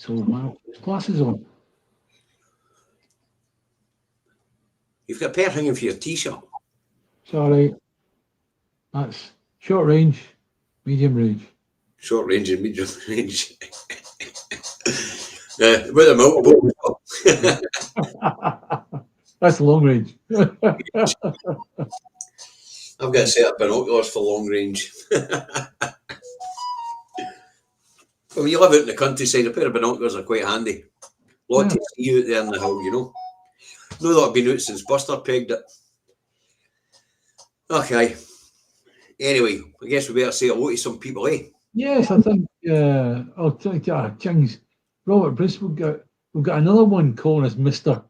So my glasses on. You've got a pair hanging for your t-shirt. Sorry. That's short range, medium range. Short range and medium range. With a multiple. That's long range. I've got a set of binoculars for long range. When you live out in the countryside, a pair of binoculars are quite handy. A lot to see out there in the hill, you know. Know that I've been out since Buster pegged it. Okay. Anyway, I guess we better say hello to some people, eh? Yes, I think. I'll Chings. Robert Bruce. We've got another one calling us Mister.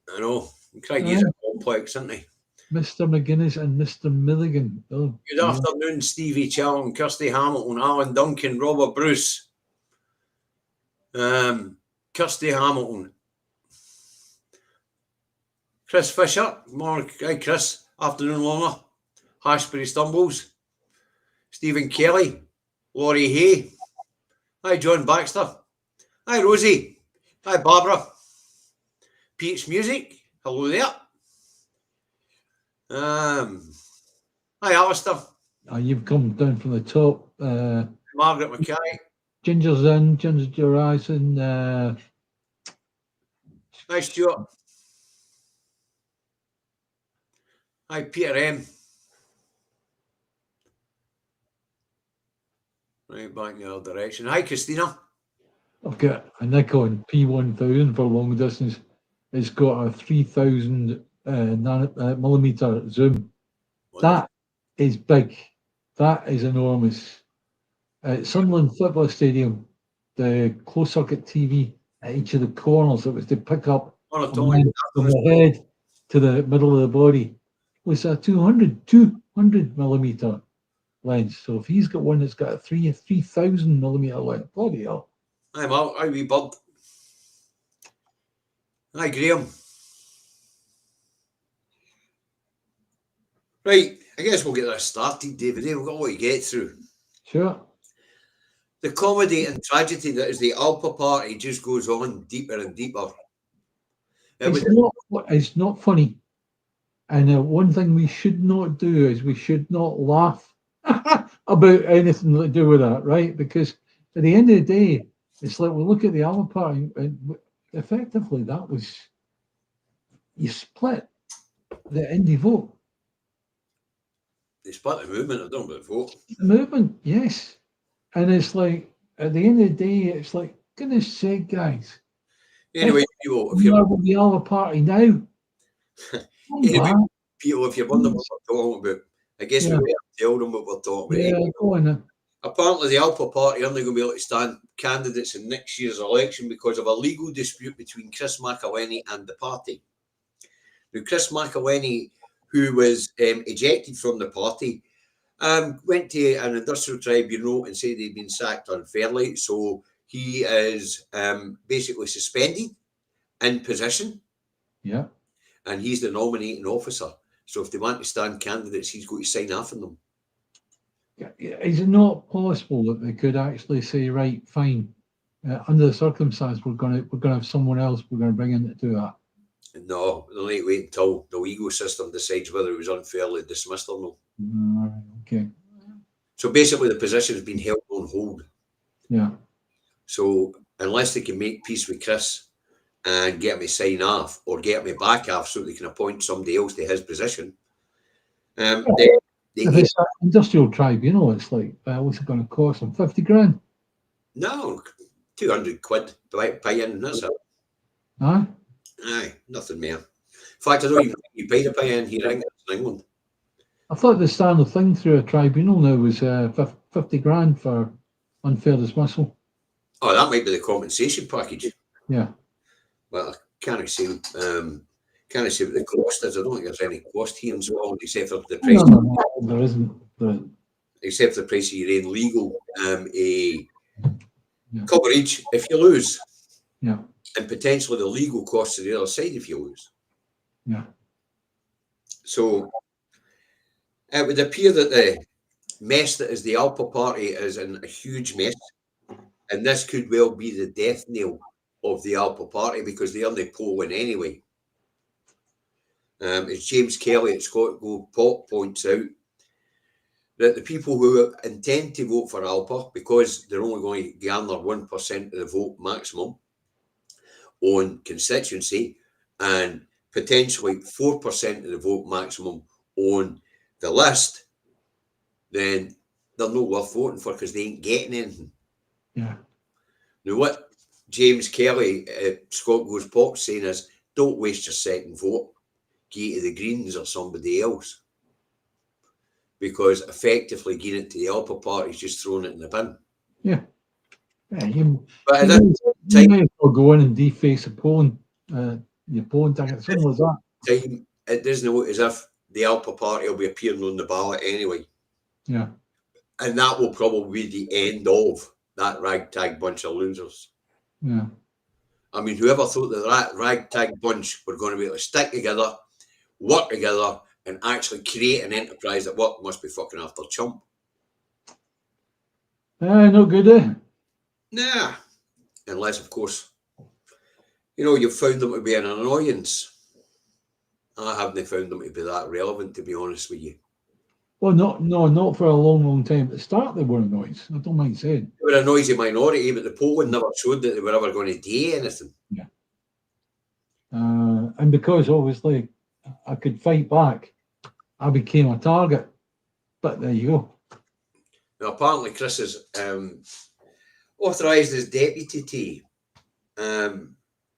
I know. Craigie's a complex, isn't he? Mr. McGuinness and Mr. Milligan. Oh, Good afternoon, Stevie Charlton, Kirsty Hamilton, Alan Duncan, Robert Bruce, Kirsty Hamilton, Chris Fisher. Morning, hi Chris. Afternoon, Longer. Hashbury Stumbles. Stephen Kelly. Laurie Hay. Hi, John Baxter. Hi, Rosie. Hi, Barbara. Pete's Music. Hello there. Hi, Alistair. You've come down from the top. Margaret Mackay. Ginger's in. Ginger's Horizon. Hi, Stuart. Hi, Peter M. Right back in the other direction. Hi, Christina. I've got a Nikon P1000 for long distance. It's got a 3000 millimeter zoom. That is big. That is enormous. At Sunderland Football Stadium, the closed circuit TV at each of the corners, it was to pick up from the head to the middle of the body, was a 200 millimeter lens. So if he's got one that's got a 3000 millimeter lens, bloody hell. Hi, Mark. Hi, wee bird. Hi, Graham. Right, I guess we'll get this started, David. We've got a lot to get through. Sure. The comedy and tragedy that is the Alpa Party just goes on deeper and deeper. It's not funny. And one thing we should not do is we should not laugh about anything to do with that, right? Because at the end of the day, it's like we look at the Alpa Party, and effectively that was, you split the indie vote. They split the movement, I don't know about the vote. The movement, yes. And it's like, at the end of the day, it's like, goodness sake, guys. Anyway, if you're with the Alpa Party now. Anyway, people, if you're wondering what we're talking about, I guess we better tell them what we're talking about. Yeah, go on then. Apparently, the Alpa Party aren't going to be able to stand candidates in next year's election because of a legal dispute between Chris McElhenney and the party. Now, Chris McElhenney, who was ejected from the party, went to an industrial tribunal and said he'd been sacked unfairly. So he is basically suspended in position. Yeah. And he's the nominating officer. So if they want to stand candidates, he's going to sign off on them. Is it not possible that they could actually say, right, fine, under the circumstance, we're going to have someone else we're going to bring in to do that? No, they'll need to wait until the legal system decides whether it was unfairly dismissed or not. Okay. So basically, the position has been held on hold. Yeah. So unless they can make peace with Chris and get me sign off or get me back off so they can appoint somebody else to his position. If it's an industrial tribunal, it's like, what's it going to cost them? 50 grand? No, 200 quid to pay in, that's it. Aye? Aye, nothing more. In fact, I don't even think you pay to pay in here in England. I thought the standard thing through a tribunal now was 50 grand for unfair dismissal. Oh, that might be the compensation package. Yeah. Well, I can't see what the cost is. I don't think there's any cost here in Scotland except for the price. No, there isn't. Except for the price of your own legal coverage if you lose. Yeah. And potentially the legal costs on the other side if you lose. Yeah. So it would appear that the mess that is the Alpa Party is in a huge mess. And this could well be the death knell of the Alpha Party because they only polling anyway. As James Kelly at Scott Go Pop points out, that the people who intend to vote for Alpha, because they're only going to garner 1% of the vote maximum on constituency and potentially 4% of the vote maximum on the list, then they're not worth voting for because they ain't getting anything. Yeah. Now, what James Kelly at Scott Goes Pop saying is, don't waste your second vote, give it to the Greens or somebody else. Because effectively giving it to the Alpha Party is just throwing it in the bin. Yeah. But at You that may as well go in and deface your polling ticket, something like that. time, it doesn't look as if the Alpha Party will be appearing on the ballot anyway. Yeah. And that will probably be the end of that ragtag bunch of losers. Yeah. I mean, whoever thought that ragtag bunch were going to be able to stick together, work together, and actually create an enterprise that worked must be fucking after chump. No good, eh? Nah. Unless, of course, you've found them to be an annoyance. I haven't found them to be that relevant, to be honest with you. Well, not for a long time. At the start, they were annoyance. I don't mind saying. They were a noisy minority, but the polling never showed that they were ever going to do anything. Yeah. And because obviously I could fight back, I became a target. But there you go. Now, apparently, Chris has authorised his deputy to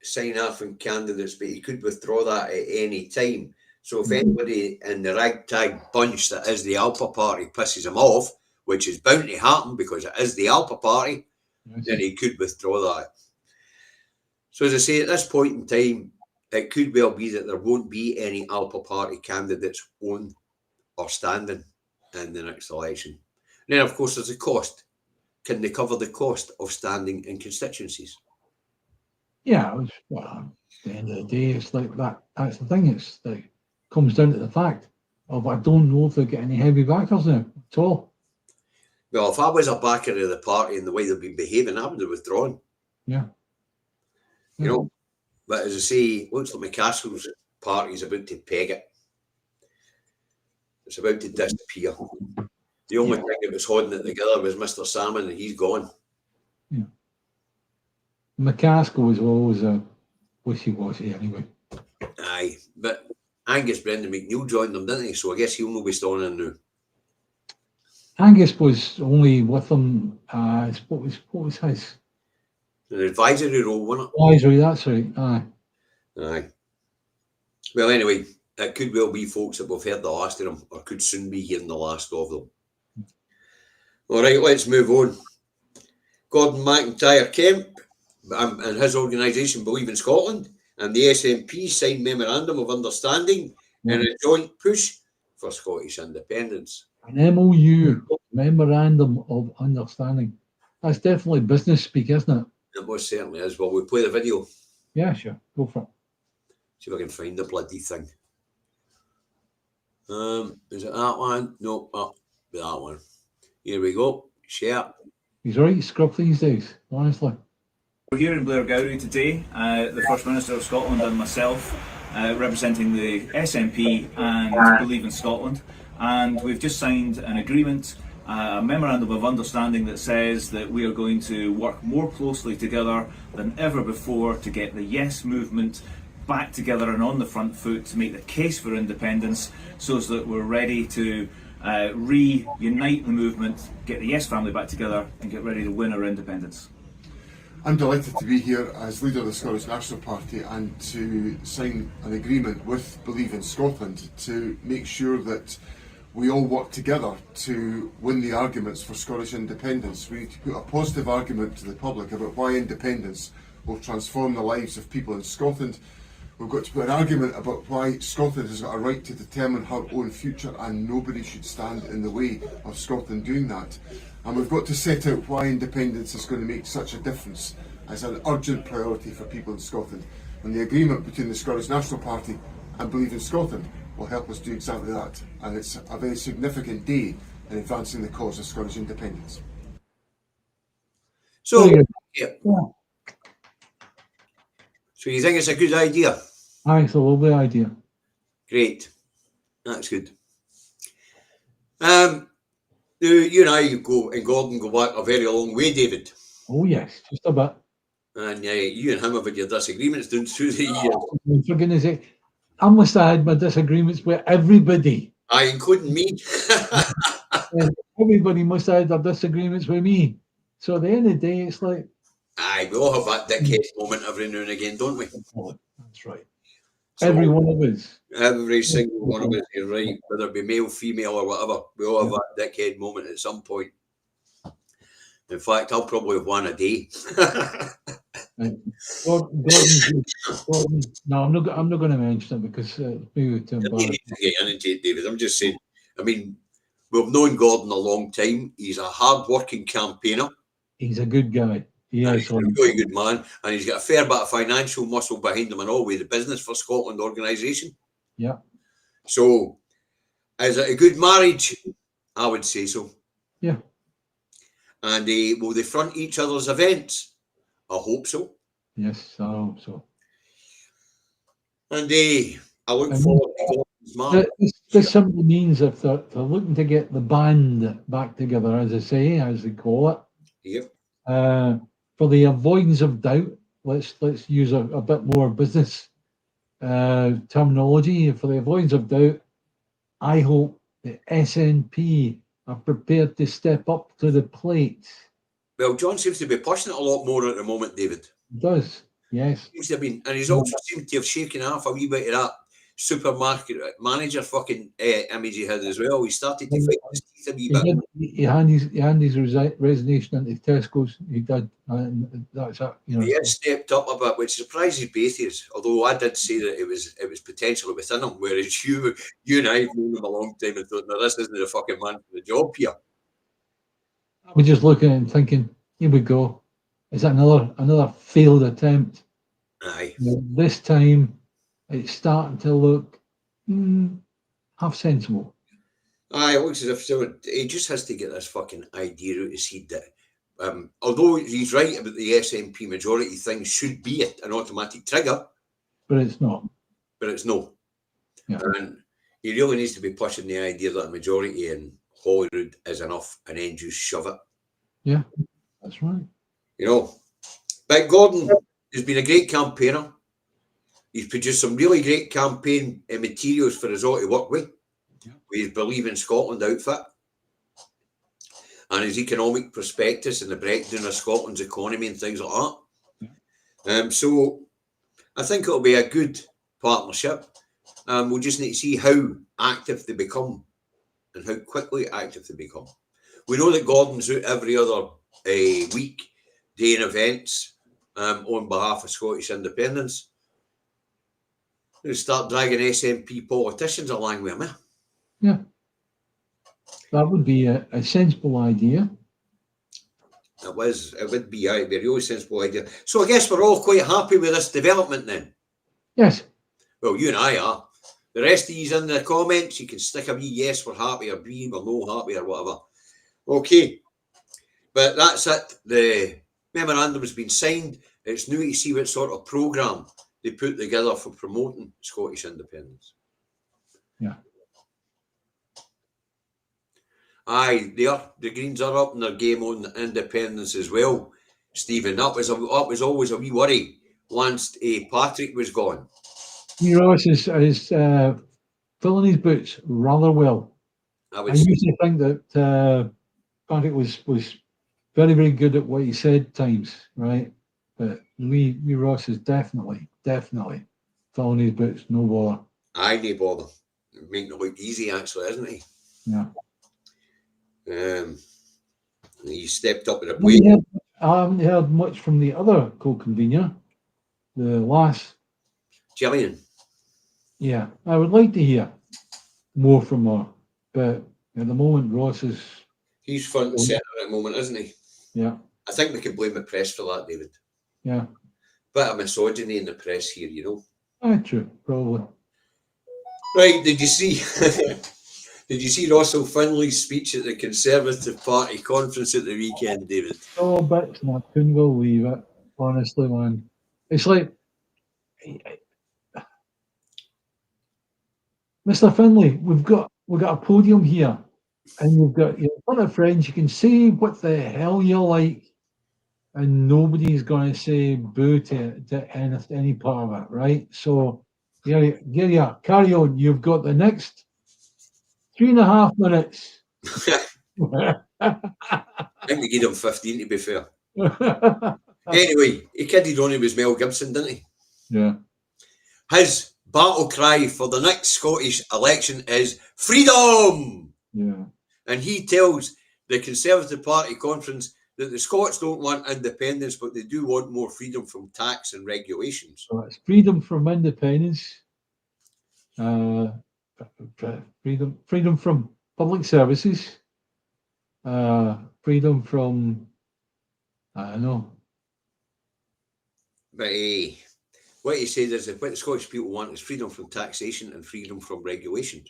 sign off on candidates, but he could withdraw that at any time. So if anybody in the ragtag bunch that is the Alpha Party pisses him off, which is bound to happen because it is the Alpha Party, then he could withdraw that. So as I say, at this point in time, it could well be that there won't be any Alpha Party candidates on or standing in the next election. And then, of course, there's a cost. Can they cover the cost of standing in constituencies? Yeah, at the end of the day, it's like that. That's the thing. It's like comes down to the fact of I don't know if they get any heavy backers now at all. Well, if I was a backer of the party and the way they've been behaving, I would have withdrawn. Yeah. But as I say, looks like McCaskill's party is about to peg it. It's about to disappear. The only thing that was holding it together was Mr. Salmon, and he's gone. Yeah. McCaskill was always a wishy-washy anyway. Aye, but Angus Brendan McNeil joined them, didn't he? So I guess he'll not be staying in now. Angus was only with them. What was his? An advisory role, wasn't it? Advisory, that's right. Aye. Well, anyway, it could well be folks that we've heard the last of them, or could soon be hearing the last of them. All right, let's move on. Gordon McIntyre Kemp and his organisation Believe in Scotland and the SNP signed Memorandum of Understanding in a joint push for Scottish independence. An MOU, Memorandum of Understanding. That's definitely business speak, isn't it? It most certainly is. Well, we'll play the video. Yeah, sure. Go for it. See if I can find the bloody thing. Is it that one? No, that one. Here we go. Share. He's right, scrub these days, honestly. We're here in Blairgowrie today, the First Minister of Scotland and myself, representing the SNP and Believe in Scotland, and we've just signed an agreement, a memorandum of understanding that says that we are going to work more closely together than ever before to get the Yes movement back together and on the front foot to make the case for independence, so that we're ready to reunite the movement, get the Yes family back together and get ready to win our independence. I'm delighted to be here as leader of the Scottish National Party and to sign an agreement with Believe in Scotland to make sure that we all work together to win the arguments for Scottish independence. We need to put a positive argument to the public about why independence will transform the lives of people in Scotland. We've got to put an argument about why Scotland has got a right to determine her own future and nobody should stand in the way of Scotland doing that. And we've got to set out why independence is going to make such a difference as an urgent priority for people in Scotland. And the agreement between the Scottish National Party and Believe in Scotland will help us do exactly that. And it's a very significant day in advancing the cause of Scottish independence. So, Very good. yeah. Yeah. So you think it's a good idea? It's a lovely idea. Great. That's good. You and I go and Gordon go back a very long way, David. Oh yes, just a bit. And you and him have had your disagreements down through the years. For goodness sake, I must have had my disagreements with everybody. Including me. And everybody must have had their disagreements with me. So at the end of the day, it's like, Aye, we all have that dickhead moment every now and again, don't we? oh, that's right. So, Every one of us. every single one of us, you're right, whether it be male, female, or whatever, we all have that dickhead moment at some point. In fact, I'll probably have one a day. Gordon, no, I'm not going to mention it because maybe too You embarrassing. need to get into it, David. I'm just saying. I mean, we've known Gordon a long time. He's a hard-working campaigner. He's a good guy. He's a really good man, and he's got a fair bit of financial muscle behind him and all with the Business for Scotland organisation. Yeah. So, is it a good marriage? I would say so. Yeah. And will they front each other's events? I hope so. Yes, I hope so. And I look forward to Gordon's marriage. This simply means if they're looking to get the band back together, as I say, as they call it. Yep. For the avoidance of doubt, let's use a bit more business terminology. For the avoidance of doubt, I hope the SNP are prepared to step up to the plate. Well, John seems to be pushing it a lot more at the moment, David. He does, yes. Seems to have been, and he's also seemed to have shaken off a wee bit of that supermarket manager fucking image he had as well. He started to fight his teeth a wee bit. He handed his resignation into Tesco's. He did, and that's it. You know. He has stepped up a bit, which surprises both of us. Although I did say that it was potentially within him, whereas you and I have known him a long time and thought, no, this isn't the fucking man for the job here. We're just looking at it and thinking, here we go. Is that another failed attempt? Aye. This time, it's starting to look half sensible. Aye, it looks as if he just has to get this fucking idea out his head that, although he's right about the SNP majority thing should be an automatic trigger, but it's not. But it's no. Yeah. And he really needs to be pushing the idea that a majority in Holyrood is enough, and then just shove it. Yeah, that's right. You know, but Gordon has been a great campaigner. He's produced some really great campaign materials for us all to work with. With his Believe in Scotland outfit and his economic prospectus and the breakdown of Scotland's economy and things like that. So I think it'll be a good partnership. We'll just need to see how active they become and how quickly active they become. We know that Gordon's out every other week doing events on behalf of Scottish independence. We'll start dragging SNP politicians along with him. Yeah, that would be a sensible idea. It would be a really sensible idea. So I guess we're all quite happy with this development then. Yes. Well, you and I are. The rest of you in the comments, you can stick a wee yes, we're happy, or B, we're no happy, or whatever. Okay. But that's it. The memorandum has been signed. It's new to see what sort of programme they put together for promoting Scottish independence. Yeah. Aye, the Greens are up in their game on independence as well, Stephen. That was always a wee worry once Patrick was gone. Ross is filling his boots rather well. I used to think that Patrick was very, very good at what he said times, right? But Lee Ross is definitely filling his boots, no bother. Aye, no bother. Making it look easy, actually, isn't he? Yeah. He stepped up to the plate. I haven't heard much from the other co-convener, the last Gillian. Yeah, I would like to hear more from her, but at the moment, Ross is. He's front and centre at the moment, isn't he? Yeah. I think we can blame the press for that, David. Yeah. Bit of misogyny in the press here, you know. True, probably. Right, did you see? Did you see Russell Finley's speech at the Conservative Party conference at the weekend, David? Oh, bits, and I couldn't believe it. Honestly, man, it's like, Mr. Finley, we've got a podium here, and you've got your front of friends. You can say what the hell you like, and nobody's going to say boo to any part of it, right? So, yeah, carry on. You've got the next 3.5 minutes. I think they gave him 15, to be fair. Anyway, he kidded on he was Mel Gibson, didn't he? Yeah. His battle cry for the next Scottish election is freedom! Yeah. And he tells the Conservative Party conference that the Scots don't want independence, but they do want more freedom from tax and regulations. So it's freedom from independence, freedom from public services, freedom from, I don't know. But what he said is that what the Scottish people want is freedom from taxation and freedom from regulation.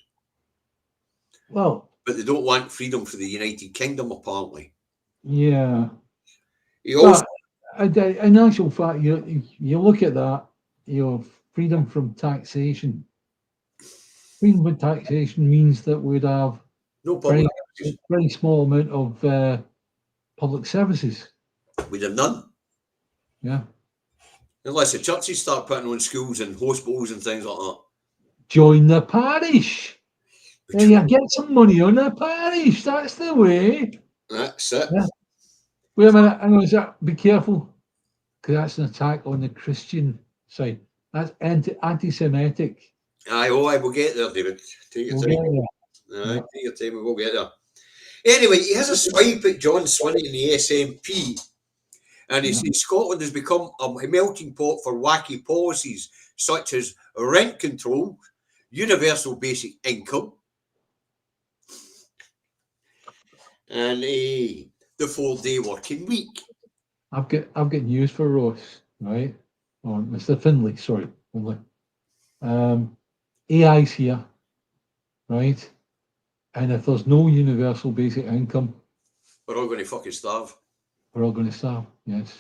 Well, but they don't want freedom for the United Kingdom, apparently. yeah. He also, in actual fact, you look at that, freedom from taxation. Freedom from taxation means that we'd have no public very small amount of public services. We'd have none. Yeah. Unless the churches start putting on schools and hospitals and things like that. Join the parish. You get some money on the parish. That's the way. That's it. Yeah. Wait a minute. Hang on, be careful. Because that's an attack on the Christian side. That's anti-Semitic. I will get there, David. Take your time. Take your time, we'll get there. Anyway, he has a swipe at John Swinney in the SNP. And he says Scotland has become a melting pot for wacky policies such as rent control, universal basic income, and the 4-day working week. I've got news for Ross, right? Or Mr. Finley, sorry, Finley. AI's here, right? And if there's no universal basic income, we're all going to fucking starve. We're all going to starve, yes.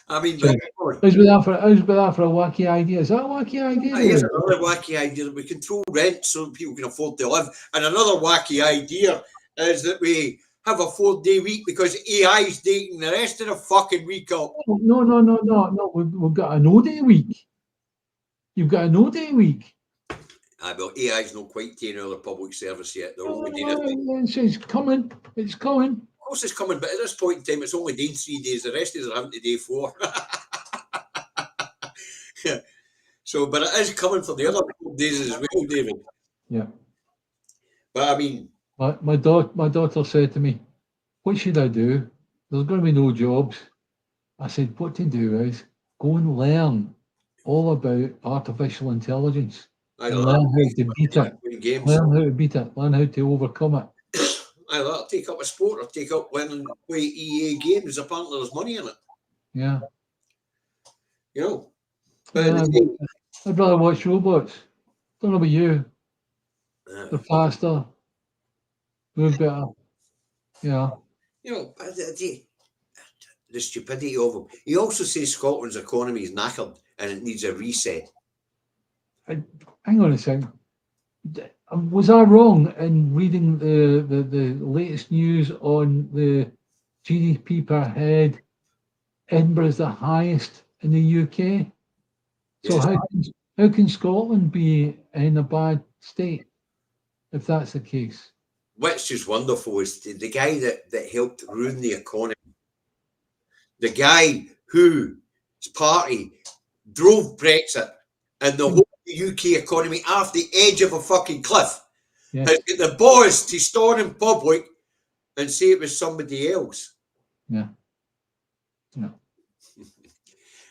I mean, how's about that for a wacky idea? Is that a wacky idea? Here's another wacky idea that we control rent so people can afford to live. And another wacky idea is that we have a 4-day week because AI is dating the rest of the fucking week up. No. We've got a no-day week. You've got a no-day week. Well, AI's not quite taking out the public service yet. They're only doing it. It's coming. It's coming. Of course it's coming, but at this point in time, it's only doing 3 days. The rest of us are having to do 4. So, but it is coming for the other 4 days as well, David. Yeah. But I mean... My daughter said to me, what should I do? There's going to be no jobs. I said, what to do is go and learn all about artificial intelligence. Learn how to beat it. Learn how to beat it. Learn how to overcome it. I'll take up a sport or take up learning to play EA games. Apparently there's money in it. Yeah. You know. I'd rather watch robots. Don't know about you. They're faster. Move better. Yeah. You know, the stupidity of him. He also says Scotland's economy is knackered and it needs a reset. Hang on a second. Was I wrong in reading the latest news on the GDP per head? Edinburgh is the highest in the UK. So how can Scotland be in a bad state if that's the case? What's just wonderful is the guy that helped ruin the economy. The guy whose party drove Brexit and the whole UK economy off the edge of a fucking cliff. Yes. Has got the balls to stand in public and say it was somebody else. Yeah. And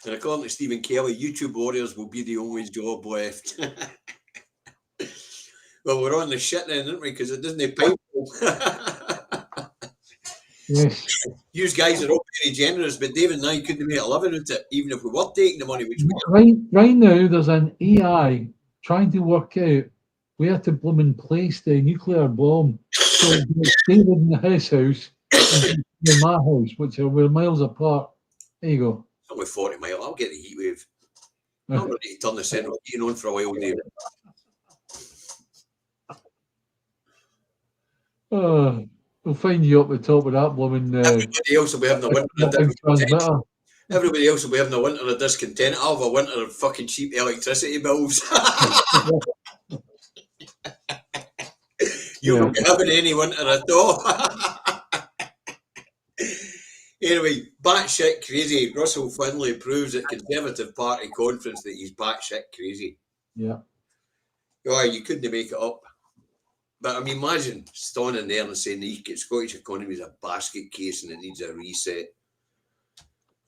according to Stephen Kelly, YouTube warriors will be the only job left. Well, we're on the shit then, aren't we? Because it doesn't pay. Yes. You guys are all very generous, but David and I couldn't make a living at it, even if we were taking the money. Which right now, there's an AI trying to work out we had to blooming place the nuclear bomb. So David in his house and in my house, which we're miles apart. There you go. It's only 40 mile. I'll get the heat wave. I'm ready to turn the central heating on for a while, David. We'll find you up the top of that blooming. Everybody else will be having a winter of discontent. transmitter. Everybody else will be having a winter of discontent. I'll have a winter of fucking cheap electricity bills. You won't be having any winter at all. Anyway, batshit crazy. Russell Finlay proves at Conservative Party conference that he's batshit crazy. Yeah. Oh, you couldn't make it up. But I mean, imagine standing there and saying the Scottish economy is a basket case and it needs a reset.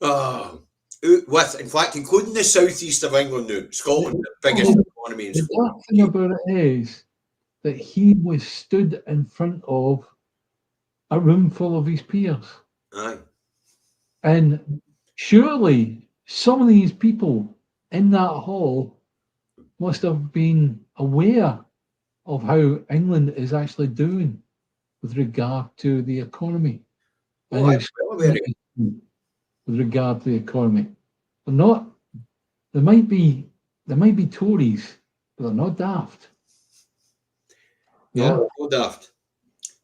Oh, in fact, including the southeast of England now, Scotland, the biggest economy in The Scotland. dark thing about it is that he was stood in front of a room full of his peers. Aye. And surely some of these people in that hall must have been aware of how England is actually doing with regard to the economy. Oh, And I'm well aware of it. with regard to the economy. They're not, they might be Tories, but they're not daft. Yeah. No daft.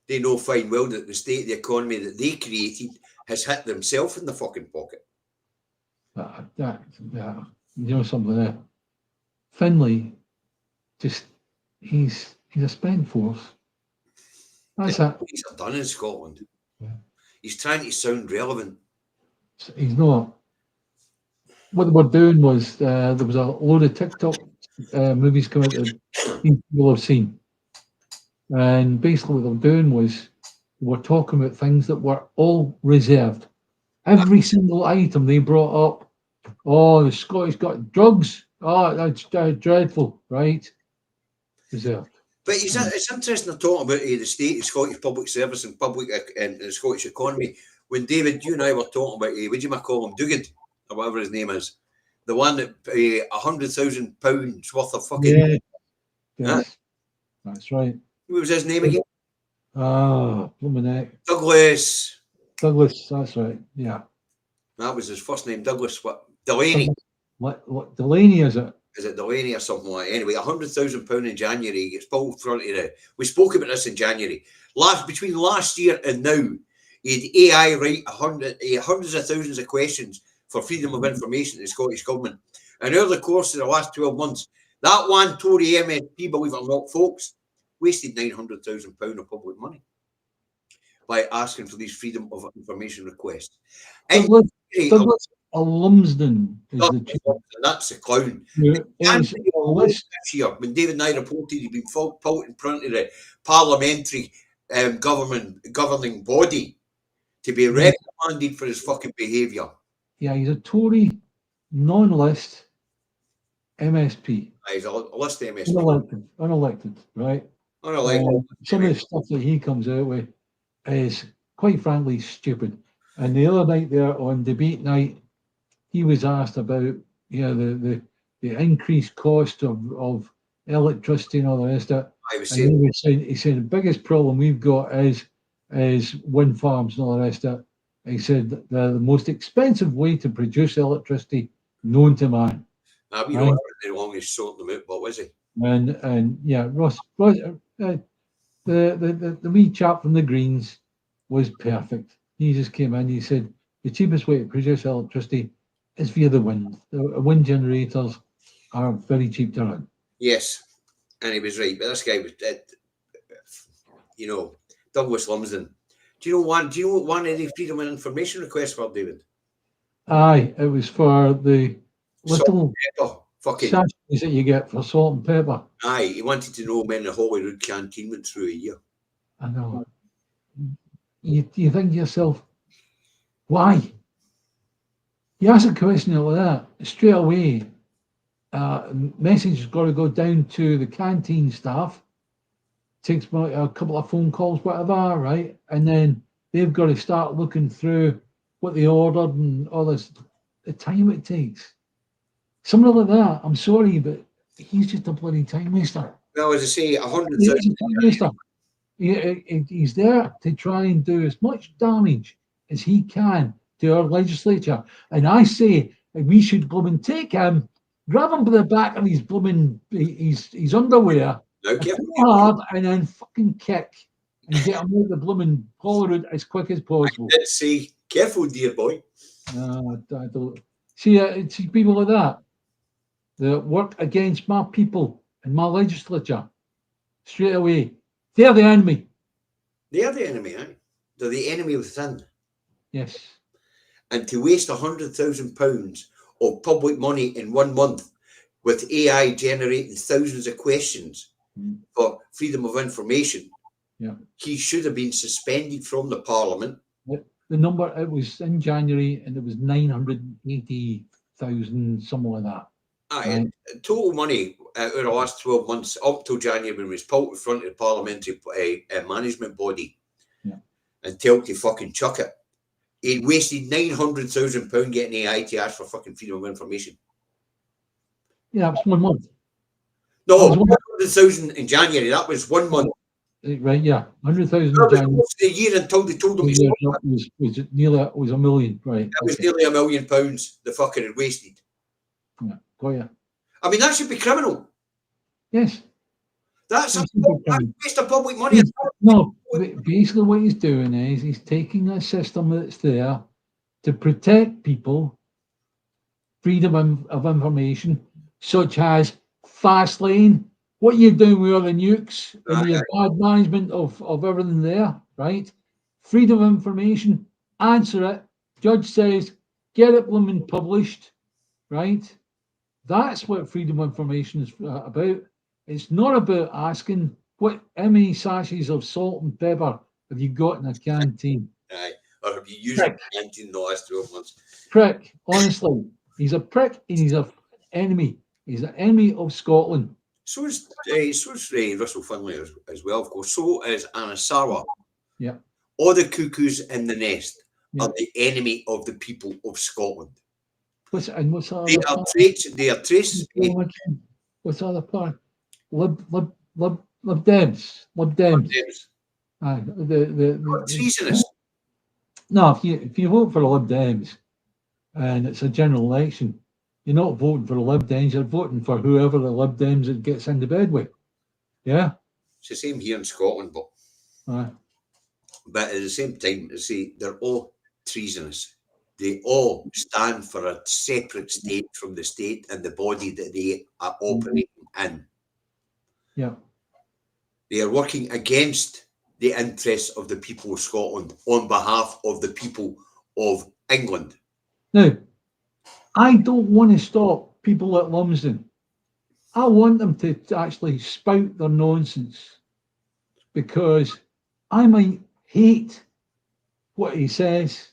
They know fine well that the state of the economy that they created has hit themselves in the fucking pocket. You know something there. Finlay, just he's a spent force. That's it. He's done in Scotland. Yeah. He's trying to sound relevant. He's not. What they were doing was there was a load of TikTok movies coming out that people have seen, and basically what they were doing was they were talking about things that were all reserved. Every single item they brought up. Oh, the Scottish got drugs. Oh, that's dreadful, right? Reserved. But it's interesting to talk about the state of Scottish public service and the Scottish economy. When David, you and I were talking about, what do you call him, Dugan, or whatever his name is, the one that £100,000 worth of fucking. Yes, that's right. What was his name again? Blooming heck. Douglas. That's right. Yeah. That was his first name, Douglas. What? Delaney. What Delaney is it? Is it Delaney or something like that? Anyway, £100,000 in January gets pulled in front of the. We spoke about this in January. Between last year and now, he had AI write hundreds of thousands of questions for freedom of information to the Scottish Government. And over the course of the last 12 months, that one Tory MSP, believe it or not, folks, wasted £900,000 of public money by asking for these freedom of information requests. Douglas Lumsden is the chief. That's the clown. Is a list. This year, when David and I reported he'd been put in front of the parliamentary governing body to be reprimanded for his fucking behaviour. Yeah, he's a Tory non-list MSP. He's a list MSP. Unelected, right? Unelected. Some of the stuff that he comes out with is quite frankly stupid. And the other night there on debate night, he was asked about the increased cost of electricity and all the rest of it. I was And saying, he said the biggest problem we've got is wind farms and all the rest of it. He said the most expensive way to produce electricity known to man. you know, the longest sorting them out, but was he? And yeah, Ross the wee chap from the Greens was perfect. He just came in. He said the cheapest way to produce electricity is via the wind. The wind generators are very cheap to run. Yes, and he was right. But this guy was, Douglas Lumsden. Do you know what one of the freedom of information requests were, David? Aye, it was for the little fucking sachets that you get for salt and pepper. Aye, he wanted to know when the Holyrood canteen went through a year. I know. You think to yourself, why? You ask a question like that, straight away, message has got to go down to the canteen staff, takes a couple of phone calls, whatever, right? And then they've got to start looking through what they ordered and all this, the time it takes. Somebody like that, I'm sorry, but he's just a bloody time waster. Well, as I say, 100,000. Minister. He's there to try and do as much damage as he can to our legislature. And I say we should blooming take him, grab him by the back of his blooming his underwear, Now, and careful, pull hard, and then fucking kick and get him out the blooming Holyrood as quick as possible. let's say, careful, dear boy. No, I don't. See people like that work against my people and my legislature straight away. They're the enemy. They are the enemy, eh? They're the enemy within. Yes. And to waste £100,000 of public money in 1 month with AI generating thousands of questions for freedom of information, he should have been suspended from the Parliament. The number, it was in January, and it was 980,000, something like that. Aye, total money over the last 12 months, up till January, when it was put in front of the parliamentary management body and told to fucking chuck it. He wasted £900,000 getting AI to ask for fucking freedom of information. Yeah, that was 1 month. No, 100,000 in January. That was 1 month. Right, yeah. 100,000 That was January. almost a year until they told him to stop it. Was nearly, it was $1 million, right? That was nearly £1 million the fucker had wasted. Yeah, got you. I mean, that should be criminal. Yes. That's a waste of public money. Yes. No, basically what he's doing is he's taking a system that's there to protect people, freedom of information, such as fast lane. What you're doing with all the nukes and your bad management of everything there, right? Freedom of information, answer it. Judge says, get it blooming published, right? That's what freedom of information is about. It's not about asking how many sachets of salt and pepper have you got in a canteen. Aye. Or have you used it in the last 12 months? Prick, honestly. He's a prick and he's an enemy. He's an enemy of Scotland. So is Russell Finlay as well, of course. So is Anasawa. Yeah. All the cuckoos in the nest are the enemy of the people of Scotland. What's the other part? They are trace. What's the other part? Lib Dems. Aye, Treasonous. No, if you vote for the Lib Dems and it's a general election, you're not voting for the Lib Dems, you're voting for whoever the Lib Dems it gets into bed with. Yeah? It's the same here in Scotland, but at the same time, see, they're all treasonous. They all stand for a separate state from the state and the body that they are operating in. Yeah. They are working against the interests of the people of Scotland on behalf of the people of England. Now, I don't want to stop people at Lumsden. I want them to actually spout their nonsense, because I might hate what he says.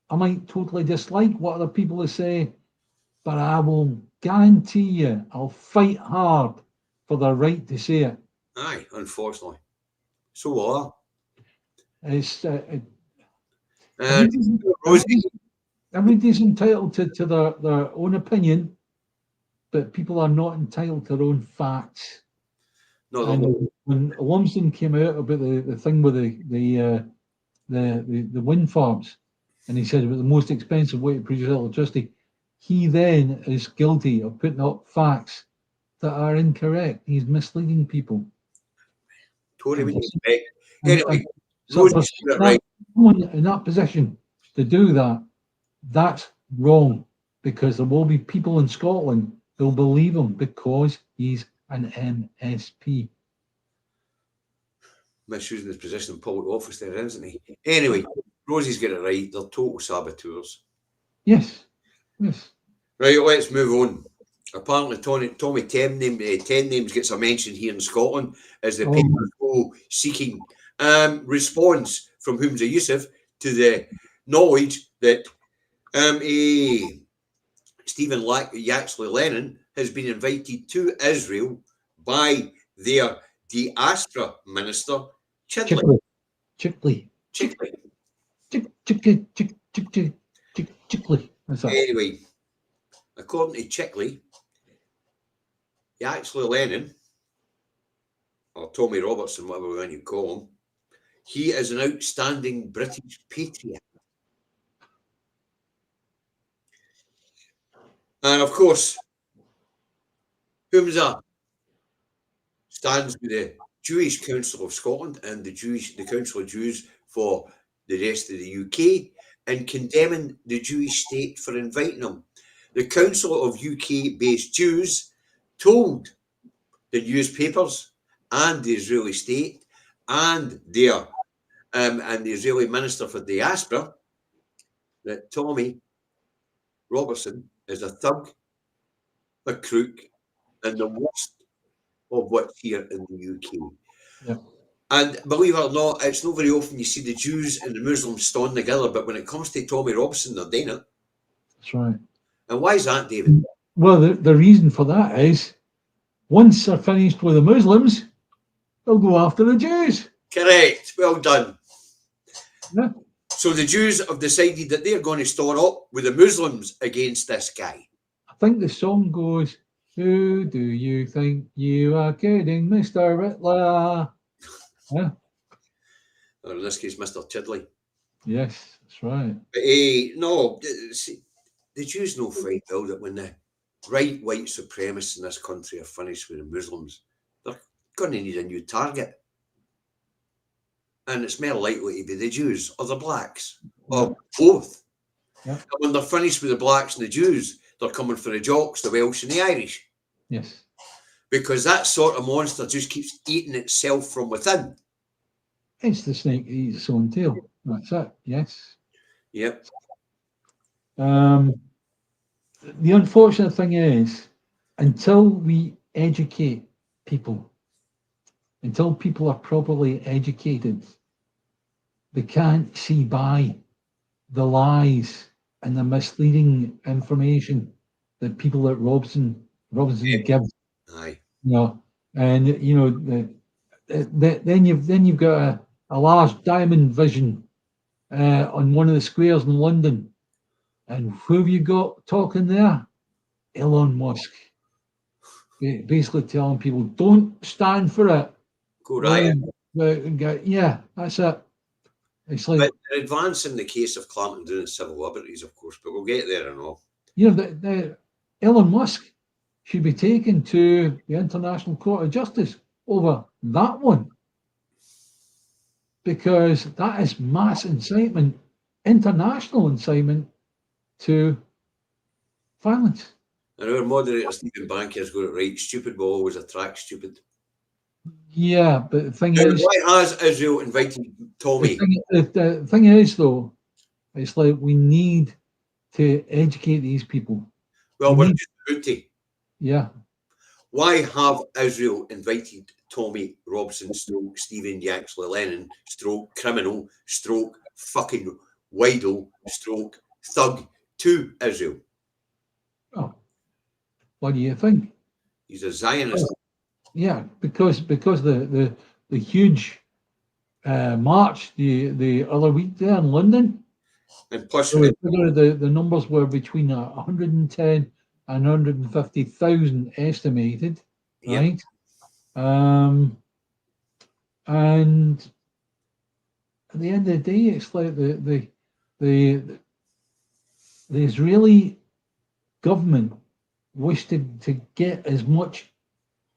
I might totally dislike what other people say, but I will guarantee you I'll fight hard for the right to say it. Aye, unfortunately. So will I. It's everybody's entitled to their own opinion, but people are not entitled to their own facts. No, and when Lumsden came out about the thing with the wind farms, and he said it was the most expensive way to produce electricity, he then is guilty of putting up facts that are incorrect. He's misleading people. Totally with respect. Anyway, right. Someone in that position to do that, that's wrong, because there will be people in Scotland who'll believe him because he's an MSP. Misusing his position in public office there, isn't he? Anyway, Rosie's got it right. They're total saboteurs. Yes. Yes. Right, let's move on. Apparently, Tommy Ten Names gets a mention here in Scotland as the people seeking response from Humza Yousaf to the knowledge that Stephen Yaxley Lennon has been invited to Israel by their diaspora minister, Chickley. Anyway, according to Chickley, Yaxley Lennon or Tommy Robertson, whatever we want to call him, he is an outstanding British patriot. And of course, Humza stands with the Jewish Council of Scotland and the Council of Jews for the rest of the UK in condemning the Jewish state for inviting them. The Council of UK-based Jews told the newspapers and the Israeli state and their and the Israeli Minister for Diaspora that Tommy Robertson is a thug, a crook, and the worst of what's here in the UK. Yeah. And believe it or not, it's not very often you see the Jews and the Muslims stand together, but when it comes to Tommy Robertson, they're doing it. That's right. And why is that, David? Well, the reason for that is once they're finished with the Muslims, they'll go after the Jews. Correct. Well done. Yeah. So the Jews have decided that they're going to stand up with the Muslims against this guy. I think the song goes, "Who do you think you are kidding, Mr. Riddler?" Yeah. Or in this case, Mr. Chidley. Yes, that's right. But no, see, the Jews no fight build it when the right white supremacists in this country are finished with the Muslims. They're going to need a new target. And it's more likely to be the Jews or the blacks or both. Yeah. And when they're finished with the blacks and the Jews, they're coming for the Jocks, the Welsh and the Irish. Yes. Because that sort of monster just keeps eating itself from within. It's the snake that eats its own tail. That's it. Yes. Yep. The unfortunate thing is, until we educate people, until people are properly educated, they can't see by the lies and the misleading information that people at Robson give. Aye. You know, and you know, then you've got a large diamond vision on one of the squares in London, and who have you got talking there? Elon Musk, basically telling people, don't stand for it. Go right. Yeah, that's it. It's like, But they're advancing the case of clamping down on civil liberties, of course, but we'll get there and all. you know, the Elon Musk should be taken to the International Court of Justice over that one, because that is mass incitement, international incitement to violence. And our moderator, Stephen Banker's got it right. Stupid will always attract stupid. Yeah, but the thing Now, is, why has Israel invited Tommy? the thing is, though, it's like we need to educate these people. Well, we're just about to. Yeah. Why have Israel invited Tommy Robson, stroke Stephen Yaxley Lennon, stroke criminal, stroke fucking Weidel, stroke thug to Israel? Oh, what do you think? He's a Zionist. Yeah, because the huge march the other week there in London, And plus, the numbers were between 110 and 150,000 estimated, right? And at the end of the day, it's like the Israeli government wish to get as much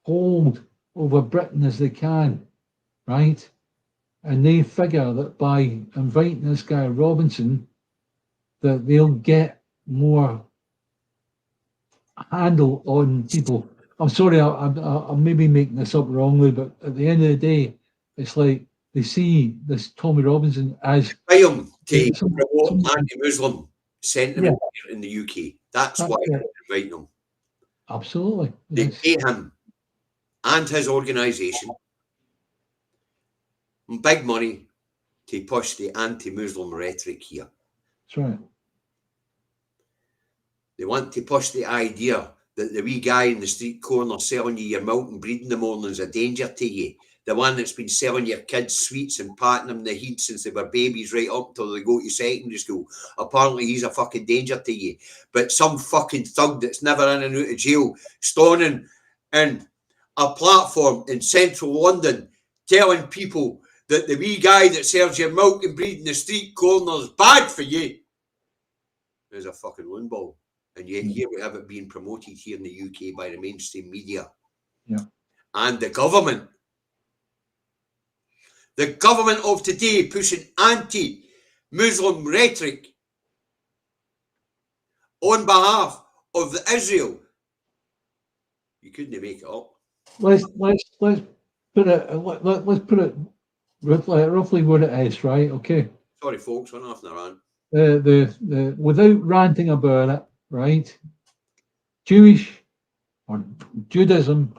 hold over Britain as they can, right? And they figure that by inviting this guy Robinson, that they'll get more handle on people. I'm sorry, I'm maybe making this up wrongly, but at the end of the day, it's like they see this Tommy Robinson as to promote anti-Muslim sentiment in the UK. That's why they're inviting him. Absolutely. They pay him and his organisation big money to push the anti-Muslim rhetoric here. That's right. They want to push the idea that the wee guy in the street corner selling you your milk and bread in the morning is a danger to you. The one that's been selling your kids sweets and patting them in the head since they were babies right up until they go to secondary school. Apparently he's a fucking danger to you. But some fucking thug that's never in and out of jail, stoning in a platform in central London telling people that the wee guy that serves your milk and bread in the street corner is bad for you is a fucking loon ball. And yet here we have it being promoted here in the UK by the mainstream media. Yeah. And the government. The government of today pushing anti-Muslim rhetoric on behalf of the Israel. You couldn't make it up. Let's put it roughly what it is, right? Okay. Sorry, folks, went off on a rant. The without ranting about it, right? Jewish or Judaism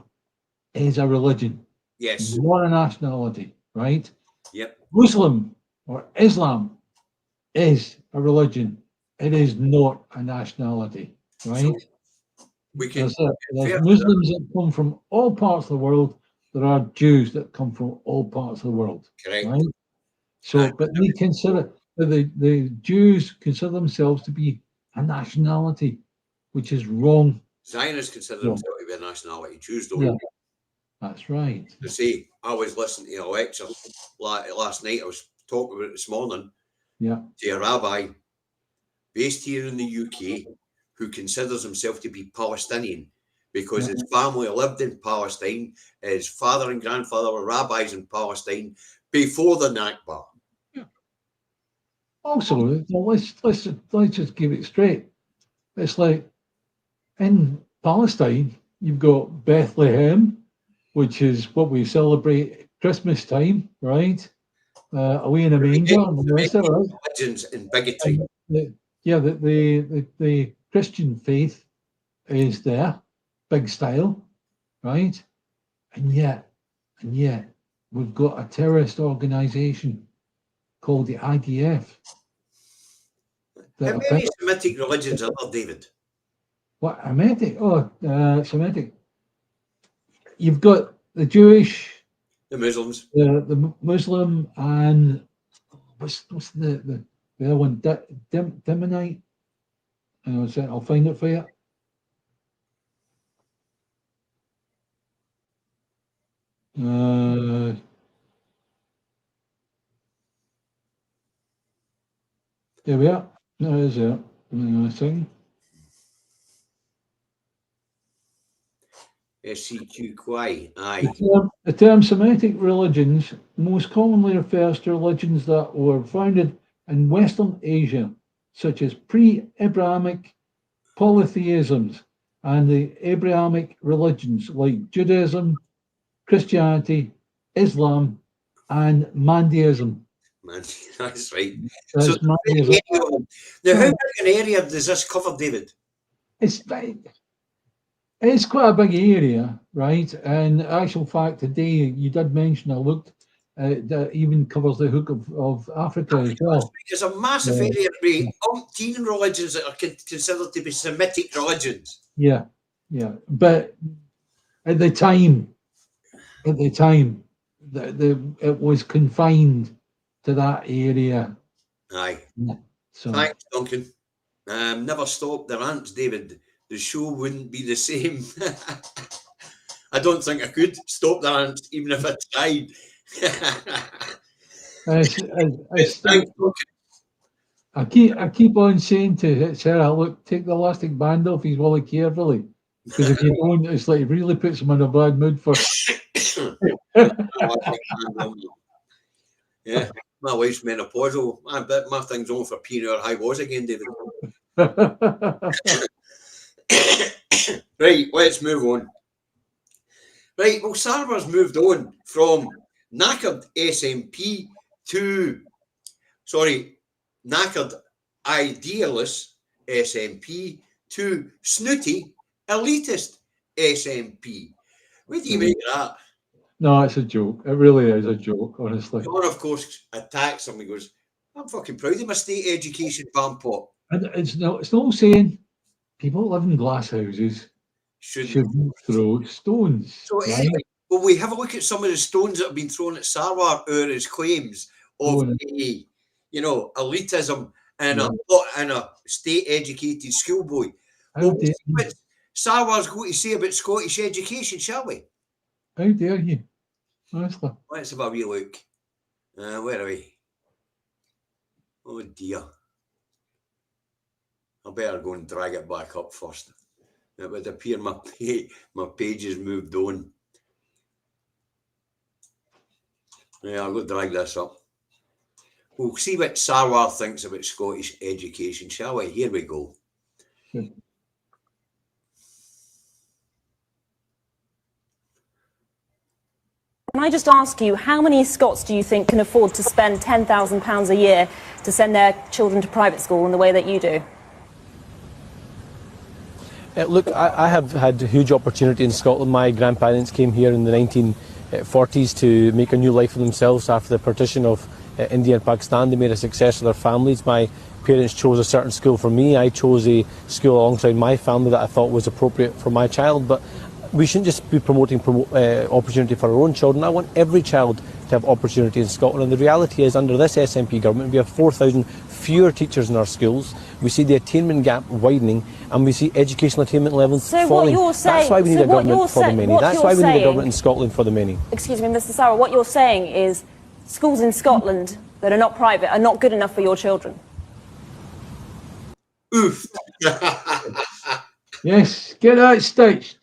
is a religion, Yes. not a nationality, right? Yep. Muslim or Islam is a religion. It is not a nationality, right? So we can. There's Muslims that come from all parts of the world. There are Jews that come from all parts of the world. Correct. Right? So, but we consider the Jews consider themselves to be a nationality, which is wrong. Zionists consider themselves to be a nationality. Jews don't. Yeah, that's right. To say, I was listening to a lecture last night. I was talking about it this morning. Yeah. To a rabbi based here in the UK who considers himself to be Palestinian because his family lived in Palestine. His father and grandfather were rabbis in Palestine before the Nakba. Also, let's just give it straight. It's like in Palestine, you've got Bethlehem, which is what we celebrate Christmas time, right? Away in a manger, and the rest of it. Religions and bigotry. The Christian faith is there, big style, right? And yet, we've got a terrorist organization called the IDF. How many Semitic religions are there, David? What, Semitic? Oh, Semitic. You've got the Jewish, the Muslims, the Muslim, and what's the other one? Demonite. I'll find it for you. There we are. There is it. Hang on a second. SCQY, aye. The term Semitic religions most commonly refers to religions that were founded in Western Asia, such as pre-Abrahamic polytheisms and the Abrahamic religions like Judaism, Christianity, Islam, and Mandaism. That's right. That's so Mandaism. Now, how big an area does this cover, David? It's quite a big area, right? And actual fact, today you did mention, I looked, that even covers the hook of Africa as well. It's a massive area with umpteen religions that are considered to be Semitic religions. Yeah. But at the time, it was confined to that area. Aye. So. Thanks, Duncan. Never stop the rants, David. The show wouldn't be the same. I don't think I could stop the rants, even if I tried. I keep on saying to Sarah, look, take the elastic band off his Wally carefully, because if you don't, it's like it really puts him in a bad mood for. Yeah, my wife's menopausal. I bet my thing's on for peanut high was again, David. Right, let's move on. Right, well, Sarwar's moved on from knackered SNP to, knackered idealist SNP to snooty elitist SNP. What do you make of that? No, it's a joke. It really is a joke, honestly. John, of course, attacks him. He goes, I'm fucking proud of my state education, Bampot. And it's not saying people that live in glass houses shouldn't throw stones. So right? anyway, well, we have a look at some of the stones that have been thrown at Sarwar or his claims of elitism and a state-educated schoolboy. Well, Sarwar's going to say about Scottish education, shall we? How dare you? Honestly. Let's have a wee look. Where are we? Oh dear. I better go and drag it back up first. It would appear my page has moved on. Yeah, I'll go drag this up. We'll see what Sarwar thinks about Scottish education, shall we? Here we go. Good. Can I just ask you, how many Scots do you think can afford to spend £10,000 a year to send their children to private school in the way that you do? Look, I have had a huge opportunity in Scotland. My grandparents came here in the 1940s to make a new life for themselves after the partition of India and Pakistan. They made a success of their families. My parents chose a certain school for me. I chose a school alongside my family that I thought was appropriate for my child. But we shouldn't just be promoting opportunity for our own children. I want every child to have opportunity in Scotland. And the reality is, under this SNP government, we have 4,000 fewer teachers in our schools. We see the attainment gap widening, and we see educational attainment levels falling. That's why we need a government for the many. That's why we need a government in Scotland for the many. Excuse me, Mr. Sarwar, what you're saying is schools in Scotland that are not private are not good enough for your children. Oof. Yes, get that stitched.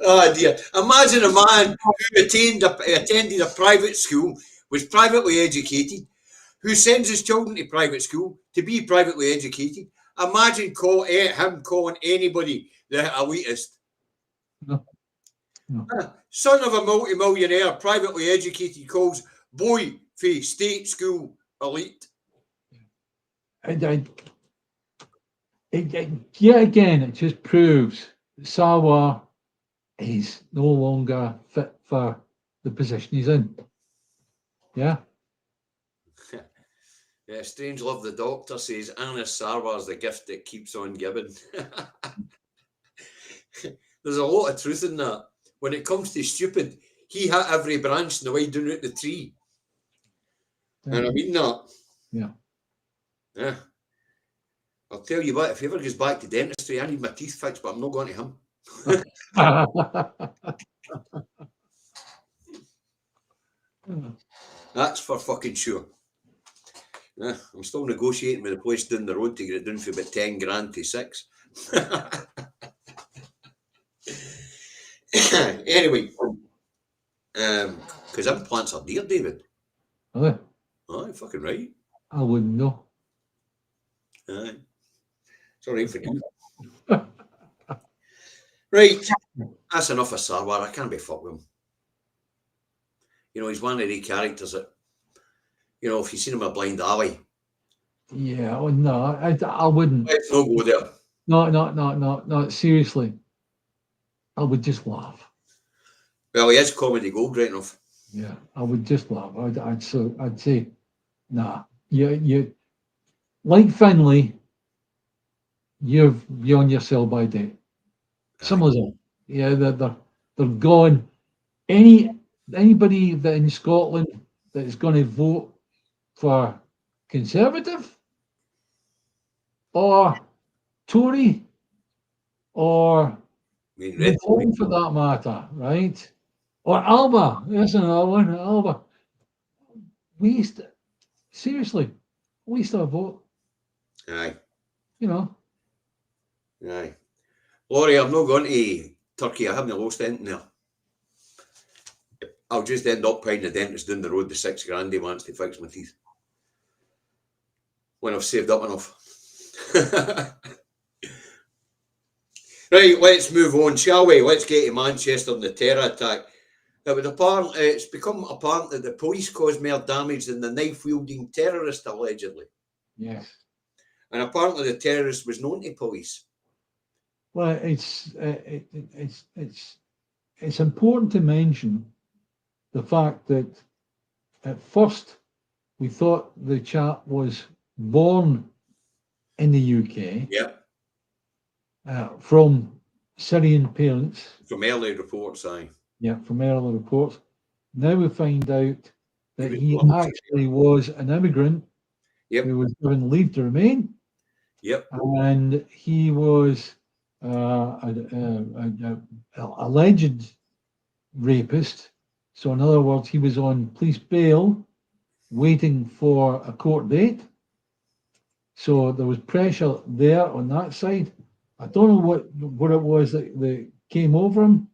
Oh dear. Imagine a man who attended a private school, was privately educated, who sends his children to private school to be privately educated. Imagine him calling anybody the elitist. No. No. Son of a multi-millionaire, privately educated, calls boy for state school elite. Yet again, it just proves Sarwar is no longer fit for the position he's in. Yeah. Yeah, Strange Love the Doctor says Anas Sarwar's the gift that keeps on giving. There's a lot of truth in that. When it comes to stupid, he hit every branch in the way down out the tree. Yeah. And I mean that. Yeah. Yeah. I'll tell you what, if he ever goes back to dentistry, I need my teeth fixed, but I'm not going to him. That's for fucking sure. Yeah, I'm still negotiating with the place down the road to get it done for about 10 grand to 6. Anyway, because implants are dear, David. Really? Aye, fucking right. I wouldn't know. Aye. It's all right for you. Right, that's enough of Sarwar. I can't be fucked with him. You know, he's one of the characters that, you know, if you seen him in a blind alley. Yeah, oh, no, I wouldn't. Let's not go there. No, seriously. I would just laugh. Well, he is comedy gold right enough. Yeah, I would just laugh. I'd say, nah. You like Finlay, you're on your sell by date. Some of them, yeah, they're gone. Anybody that in Scotland that is going to vote for Conservative or Tory or Reform for that matter, right? Or Alba, that's another one. Alba, seriously, waste a vote. Aye. You know. Aye. Laurie, I'm not going to Turkey. I haven't lost anything there. I'll just end up paying the dentist down the road the 6 grand he wants to fix my teeth. When I've saved up enough. Right, let's move on, shall we? Let's get to Manchester and the terror attack. It's become apparent that the police caused more damage than the knife-wielding terrorist, allegedly. Yes. And apparently the terrorist was known to police. Well, it's important to mention the fact that at first we thought the chap was born in the UK. Yep. From Syrian parents. From early reports, aye. Yeah, from early reports. Now we find out that he actually was an immigrant. Yep. Who was given leave to remain. Yep. And he was alleged rapist. So in other words, he was on police bail waiting for a court date. So there was pressure there on that side. I don't know what it was that came over him,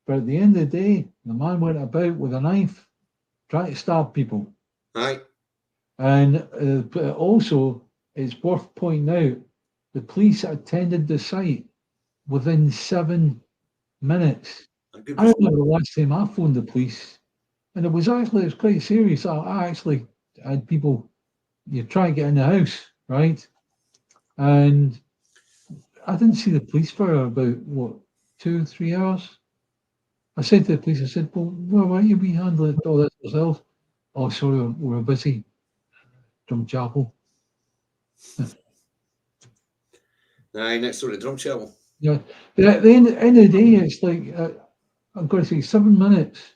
but at the end of the day, the man went about with a knife trying to stab people. Aye. And also, it's worth pointing out, the police attended the site within 7 minutes. I remember the last time I phoned the police, and it was quite serious. I actually had people, you try to get in the house, right? And I didn't see the police for about, 2 or 3 hours. I said to the police, I said, well, why don't you be handling all this yourself? Oh, sorry, we were busy. Drumchapel. Aye, next door to Drumchapel. Yeah, but at the end of the day, it's like, I've got to say 7 minutes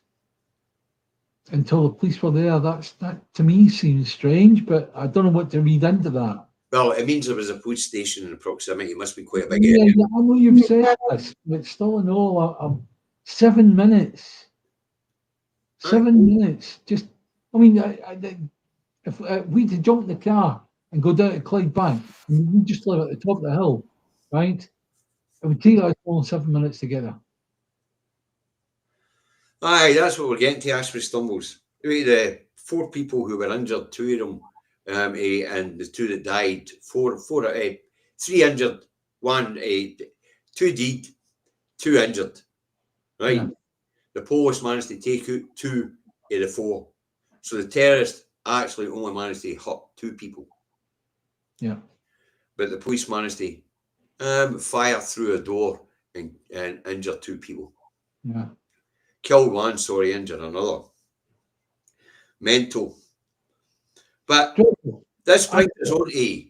until the police were there. That to me seems strange, but I don't know what to read into that. Well, it means there was a police station in the proximity. It must be quite a big Yeah, area. I know you've said this, but still in all, 7 minutes. 7 minutes. Just, I mean, if we had to jump in the car and go down to Clydebank, and we just live at the top of the hill, right? It would take us all 7 minutes to get there. Aye, that's what we're getting to, Ashbury Stumbles. We had 4 people who were injured, 2 of them, and the 2 that died, 3 injured, 1, 2 dead, 2 injured, right? Yeah. The police managed to take out 2 of the 4. So the terrorists actually only managed to hurt 2 people. Yeah. But the police managed to fire through a door and injure 2 people. Yeah. Killed 1, sorry, injured another. Mental. But Dreadful. this brings us on to...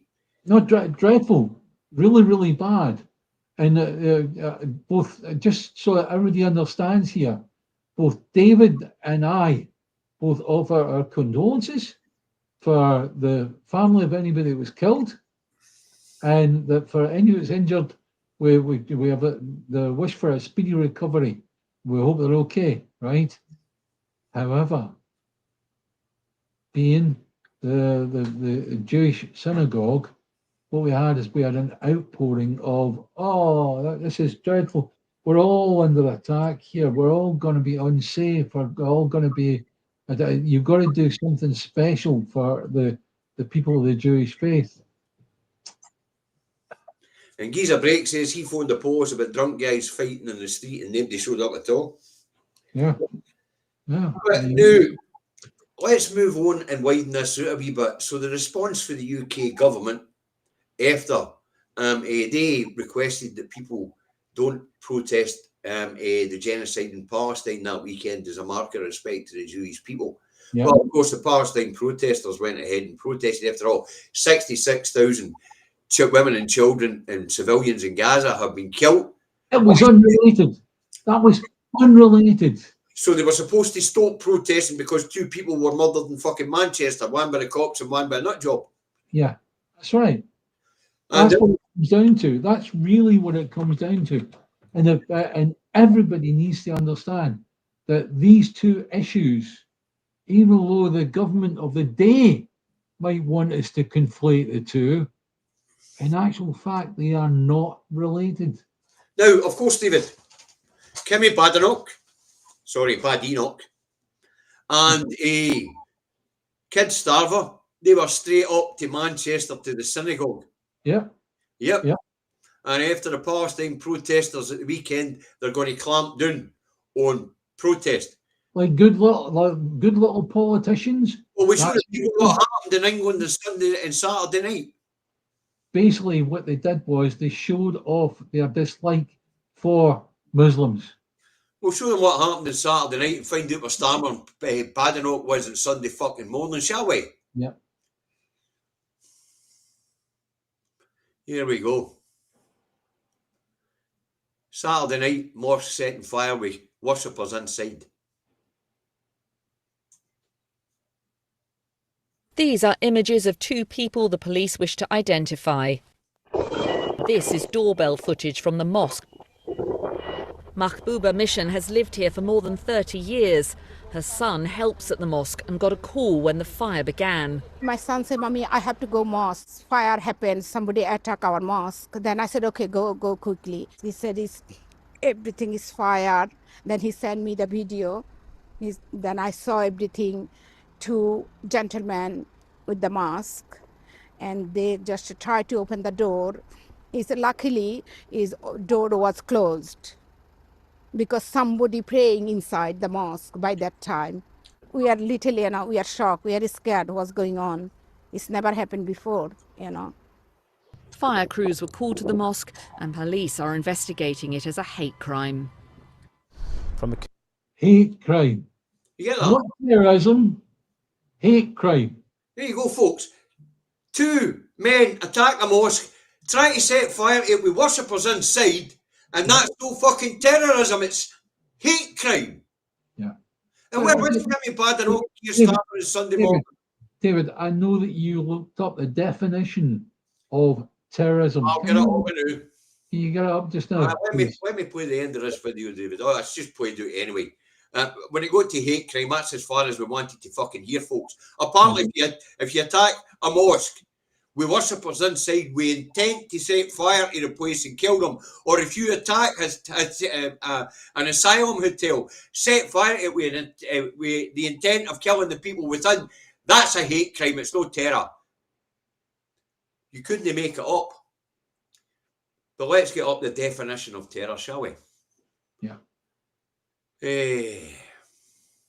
No, dreadful. Really, really bad. And both, just so that everybody understands here, both David and I both offer our condolences for the family of anybody that was killed, and that for any that's injured, we have the wish for a speedy recovery. We hope they're okay, right? However, being the Jewish synagogue, what we had an outpouring of, this is dreadful. We're all under attack here. We're all going to be unsafe. We're all going to be, you've got to do something special for the people of the Jewish faith. And Giza Break says he phoned the police about drunk guys fighting in the street and nobody showed up at all. Yeah. Yeah. But now, let's move on and widen this out a wee bit. So the response for the UK government after they requested that people don't protest the genocide in Palestine that weekend as a marker of respect to the Jewish people. Yeah. Well, of course, the Palestine protesters went ahead and protested. After all, 66,000 women and children and civilians in Gaza have been killed. It was unrelated. That was unrelated. So they were supposed to stop protesting because 2 people were murdered in fucking Manchester, 1 by the cops and 1 by a nut job. Yeah, that's right. And That's what it comes down to. That's really what it comes down to. And everybody needs to understand that these 2 issues, even though the government of the day might want us to conflate the 2, in actual fact, they are not related. now, of course, David, Kimmy Badenoch, and a Kid Starver, they were straight up to Manchester to the synagogue. Yeah. Yep. Yeah. And after the Palestine protesters at the weekend, they're going to clamp down on protest. Like good little politicians. Well, we showed people what happened in England on Sunday and Saturday night. Basically, what they did was they showed off their dislike for Muslims. We'll show them what happened on Saturday night and find out where Starmer and Badenoch was on Sunday fucking morning, shall we? Yeah. Here we go. Saturday night, mosque setting fire with worshippers inside. These are images of 2 people the police wish to identify. This is doorbell footage from the mosque. Mahbouba Mission has lived here for more than 30 years. Her son helps at the mosque and got a call when the fire began. My son said, "Mommy, I have to go mosque. Fire happened. Somebody attacked our mosque." Then I said, "Okay, go quickly." He said, everything is fired. Then he sent me the video. Then I saw everything. Two gentlemen with the mask, and they just tried to open the door. He said, luckily, his door was closed because somebody praying inside the mosque by that time. We are literally, we are shocked. We are scared what's going on. It's never happened before. Fire crews were called to the mosque and police are investigating it as a hate crime. From a Hate crime. You get that? Not terrorism, hate crime. There you go, folks. Two men attack a mosque, try to set fire to it with worshippers inside, and that's no fucking terrorism, it's hate crime. Yeah. And where was Jimmy Badenoch here starting on Sunday morning? David, I know that you looked up the definition of terrorism. I'll get it up now. You get it up just now. Let me play the end of this video, David. Oh, it's just played out anyway. When it got to hate crime, that's as far as we wanted to fucking hear, folks. Apparently, if you attack a mosque with worshippers inside with intent to set fire to the place and kill them, or if you attack an asylum hotel, set fire to it with the intent of killing the people within, that's a hate crime. It's no terror. You couldn't make it up. But let's get up the definition of terror, shall we? Yeah.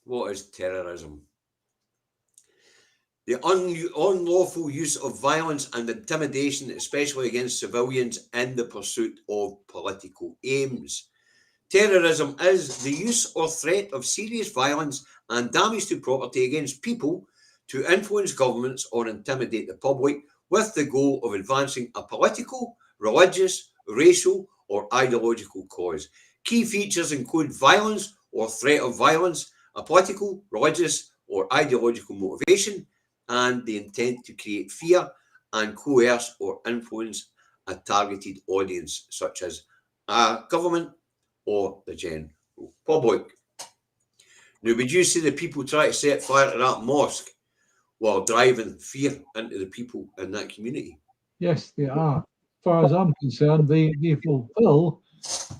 What is terrorism? The unlawful use of violence and intimidation, especially against civilians in the pursuit of political aims. Terrorism is the use or threat of serious violence and damage to property against people to influence governments or intimidate the public with the goal of advancing a political, religious, racial, or ideological cause. Key features include violence or threat of violence, a political, religious, or ideological motivation, and the intent to create fear and coerce or influence a targeted audience, such as a government or the general public. Now, would you say the people try to set fire to that mosque while driving fear into the people in that community? Yes, they are. As far as I'm concerned, they fulfill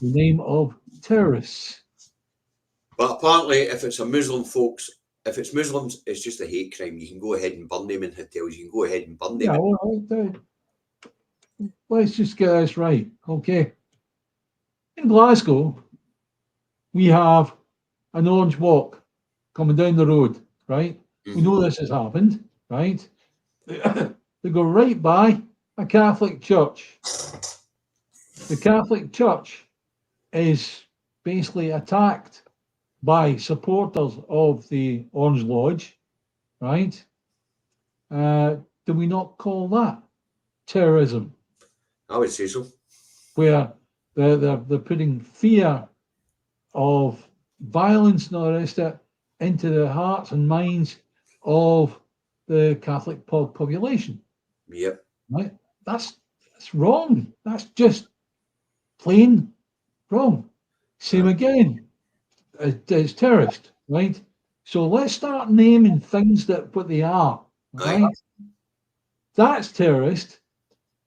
the name of terrorists. But apparently, if it's a Muslim, folks, if it's Muslims, it's just a hate crime. You can go ahead and burn them in hotels. You can go ahead and burn them. Yeah, well, let's just get this right, okay? In Glasgow, we have an orange walk coming down the road, right? We know this has happened, right? They go right by a Catholic church. The Catholic church is basically attacked by supporters of the Orange Lodge, right? Do we not call that terrorism? I would say so. Where they're putting fear of violence and all the rest of it into the hearts and minds of the Catholic population. Yep. Right? That's wrong. That's just plain wrong. Same again. It's terrorist, right? So let's start naming things that what they are. Right? That's terrorist.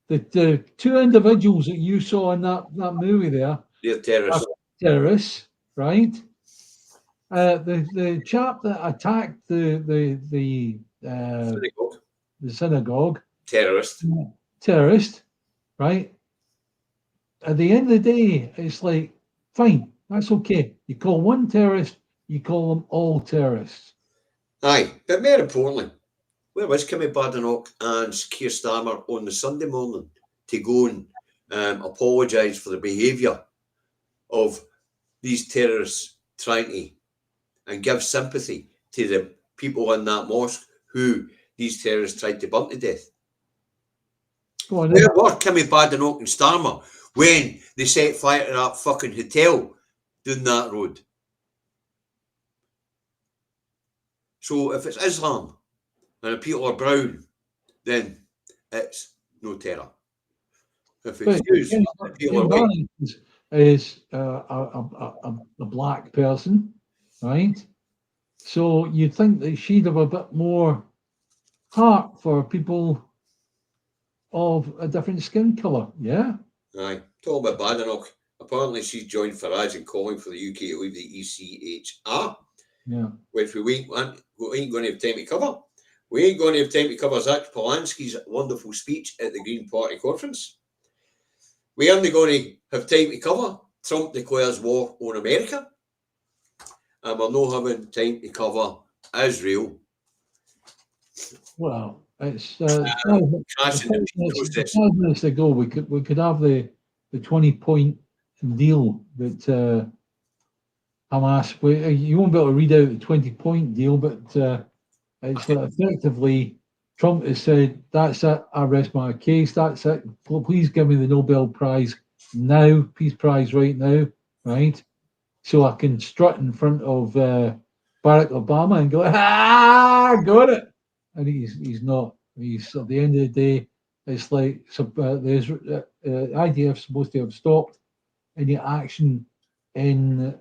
The two individuals that you saw in that movie there, they're terrorists. Terrorists, right? The chap that attacked the synagogue, terrorist, right? At the end of the day, it's like, fine, that's okay. You call one terrorist, you call them all terrorists. Aye, but more importantly, where was Kimmy Badenoch and Keir Starmer on the Sunday morning to go and apologise for the behaviour of these terrorists trying to and give sympathy to the people in that mosque who these terrorists tried to burn to death? Where were Kimmy Badenoch and Starmer when they set fire to that fucking hotel down that road? So if it's Islam and the people are brown, then it's no terror. If But it's used, Jane Taylor White. Barnett is a black person, right? So you'd think that she'd have a bit more heart for people of a different skin colour, yeah? Aye. Talk about Badenoch. Apparently she's joined Farage in calling for the UK to leave the ECHR, Yeah. which we ain't going to have time to cover. We ain't going to have time to cover Zach Polanski's wonderful speech at the Green Party conference. We aren't going to have time to cover Trump declares war on America. And we're not having time to cover Israel Well, it's crashing the peace process. 5 minutes ago. We could have the 20-point deal that Hamas. You won't be able to read out the 20-point deal, but it's effectively Trump has said, "That's it. I rest my case. That's it. Please give me the Nobel Prize now, Peace Prize right now, right? So I can strut in front of Barack Obama and go, got it." And he's not. He's at the end of the day, it's like the IDF is supposed to have stopped any action in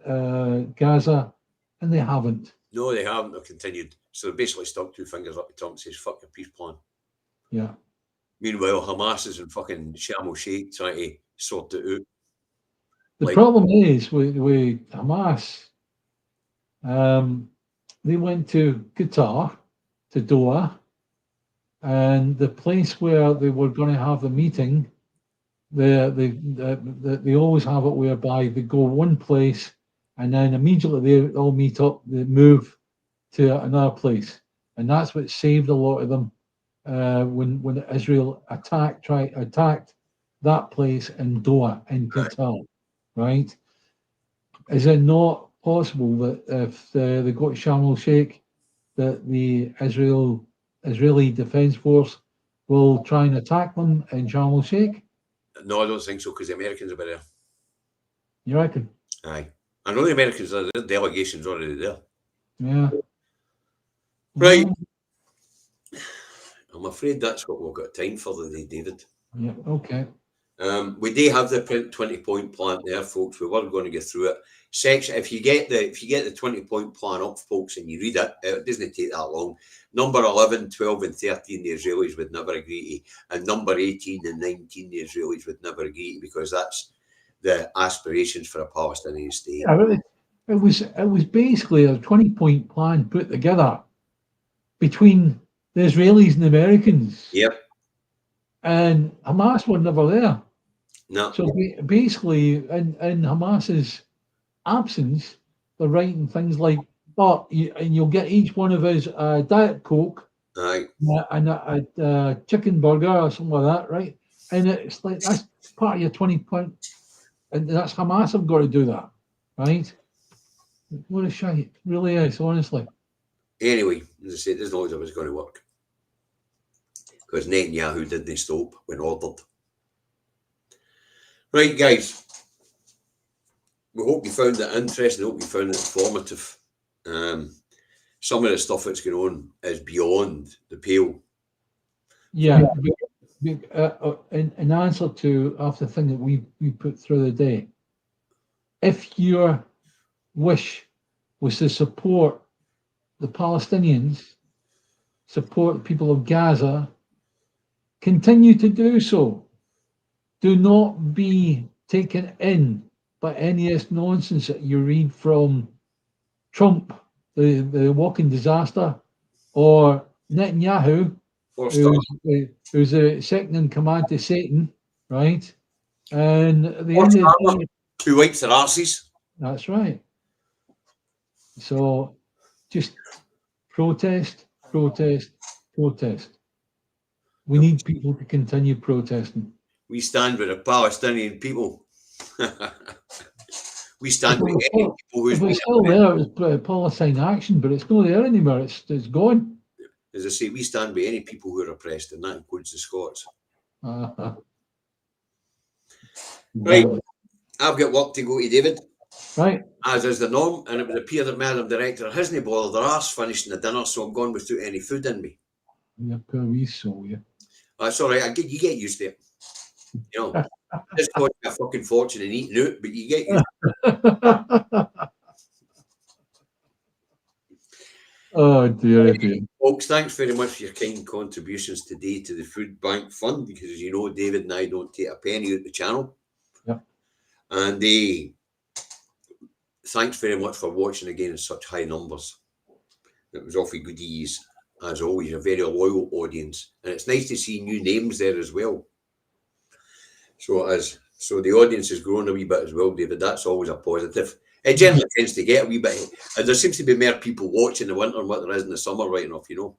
Gaza, and they haven't. No, they haven't. They've continued. So they basically stuck two fingers up at Trump and says, "Fuck your peace plan." Yeah. Meanwhile, Hamas is in fucking Sharm el Sheikh trying to sort it out. The problem is with Hamas, they went to Qatar, to Doha, and the place where they were going to have the meeting, they always have it whereby they go one place and then immediately they all meet up, they move to another place, and that's what saved a lot of them when Israel attacked that place in Doha in Qatar, right? Is it not possible that if they go to Sharm el Sheikh, that the Israeli Defense Force will try and attack them in Sharm el Sheikh? No, I don't think so, because the Americans are there. You reckon? Aye. I know the Americans are there, delegations already there. Yeah. Right. I'm afraid that's what we've got time for today, David. Yeah, okay. We do have the 20-point plan there, folks. We were going to get through it. Section. If you get the 20-point plan up, folks, and you read it, it doesn't take that long. Number 11, 12, and 13, the Israelis would never agree to, and number 18 and 19, the Israelis would never agree to, because that's the aspirations for a Palestinian state. Yeah, it was basically a 20-point plan put together between the Israelis and the Americans. Yep. And Hamas were never there. No. So basically, in Hamas's absence, they're writing things like, and you'll get each one of us a Diet Coke, Aye. And a chicken burger or something like that, right? And it's like, that's part of your 20-point, and that's Hamas have got to do that, right? What a shite, it really is, honestly. Anyway, as I said, there's no way it was going to work, because Netanyahu didn't stop when ordered. Right, guys. We hope you found it interesting. I hope you found it informative. Some of the stuff that's going on is beyond the pale. Yeah. In answer to after the thing that we put through the day, if your wish was to support the Palestinians, support the people of Gaza, continue to do so. Do not be taken in by any of this nonsense that you read from Trump, the walking disaster, or Netanyahu, who's a second in command to Satan, right? And at the end of the day, who wipes their arses. That's right. So just protest. We need people to continue protesting. We stand with the Palestinian people. We stand with any people who's... If it's still there, it's Palestine action, but it's not there anymore. It's gone. As I say, we stand with any people who are oppressed, and that includes the Scots. Right. I've got work to go to, David. Right. As is the norm, and it would appear that Madam Director hasn't bothered their arse finishing the dinner, so I'm gone without any food in me. Yeah, poor wee soul, yeah. That's all right. You get used to it. You know, it's cost me a fucking fortune in eating out, but you get used. Oh dear, dear. Folks, thanks very much for your kind contributions today to the Food Bank Fund, because as you know, David and I don't take a penny out the channel. Yep. And thanks very much for watching again in such high numbers. It was awfully good ease, as always, a very loyal audience. And it's nice to see new names there as well. So the audience has grown a wee bit as well, David. That's always a positive. It generally tends to get a wee bit. There seems to be more people watching in the winter than what there is in the summer, right enough, you know.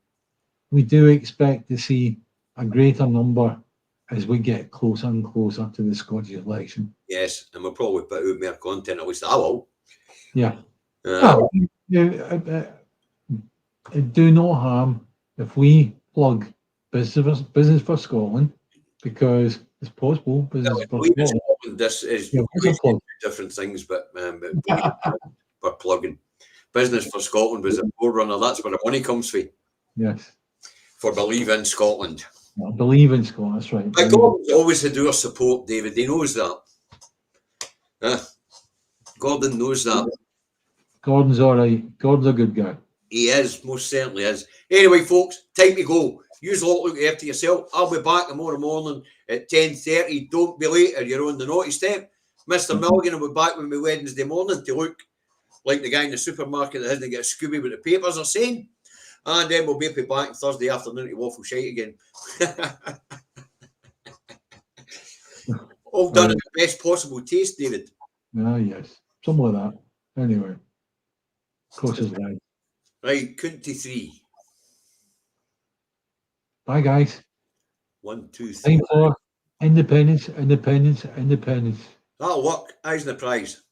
We do expect to see a greater number as we get closer and closer to the Scottish election. Yes, and we'll probably put out more content, at least I will. Yeah. Do no harm if we plug business for Scotland, because it's possible business for Scotland. This is different things, but we're plugging. Business for Scotland was a forerunner. That's where the money comes from. Yes. For Believe in Scotland. I believe in Scotland, that's right. But Gordon's always had our support, David. He knows that. Gordon knows that. Gordon's all right. Gordon's a good guy. He is, most certainly is. Anyway, folks, time to go. Use a lot look after yourself. I'll be back tomorrow morning at 10:30. Don't be late or you're on the naughty step. Mr. Milligan will be back with me Wednesday morning to look like the guy in the supermarket that hasn't got a Scooby with the papers are saying. And then we'll be back Thursday afternoon to waffle shite again. All done in the best possible taste, David. Ah, yes. Something like that. Anyway. Close as right. Right, count to 3. Bye, guys. 1, 2, 3. Time for independence, independence, independence. That'll work. Eyes on the prize.